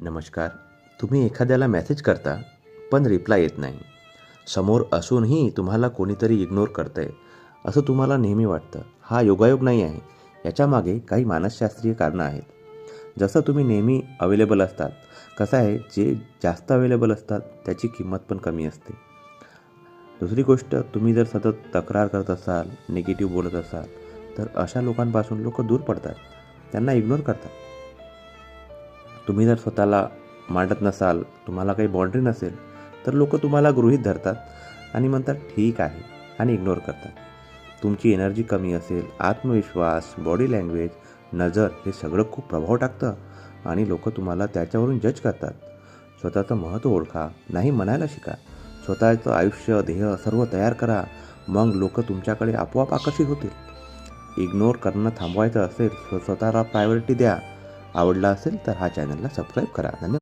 नमस्कार. तुम्ही एखाद्याला मेसेज करता, पण रिप्लाय येत नाही. समोर असूनही तुम्हाला कोणीतरी इग्नोर करतंय, असं तुम्हाला नेहमी वाटतं. हा योगायोग नाही आहे. याच्यामागे काही मानसशास्त्रीय कारणं आहेत. जसं तुम्ही नेहमी अवेलेबल असतात, कसं आहे, जे जास्त अवेलेबल असतात त्याची किंमत पण कमी असते. दुसरी गोष्ट, तुम्ही जर सतत तक्रार करत असाल, निगेटिव्ह बोलत असाल, तर अशा लोकांपासून लोकं दूर पडतात. त्यांना इग्नोर करतात. तुम्ही जर स्वतःला मांडत नसाल, तुम्हाला काही बाउंड्री नसेल, तर लोकं तुम्हाला गृहीत धरतात आणि म्हणतात ठीक आहे आणि इग्नोर करतात. तुमची एनर्जी कमी असेल, आत्मविश्वास, बॉडी लँग्वेज, नजर हे सगळं खूप प्रभाव टाकतं आणि लोकं तुम्हाला त्याच्यावरून जज करतात. स्वतःचं महत्त्व ओळखा, नाही म्हणायला शिका. स्वतःचं आयुष्य, ध्येय सर्व तयार करा. मग लोकं तुमच्याकडे आपोआप आकर्षित होतील. इग्नोर करणं थांबवायचं असेल, स्वतःला प्रायोरिटी द्या. आवडला असेल तर हा चॅनलला सबस्क्राईब करा. धन्यवाद.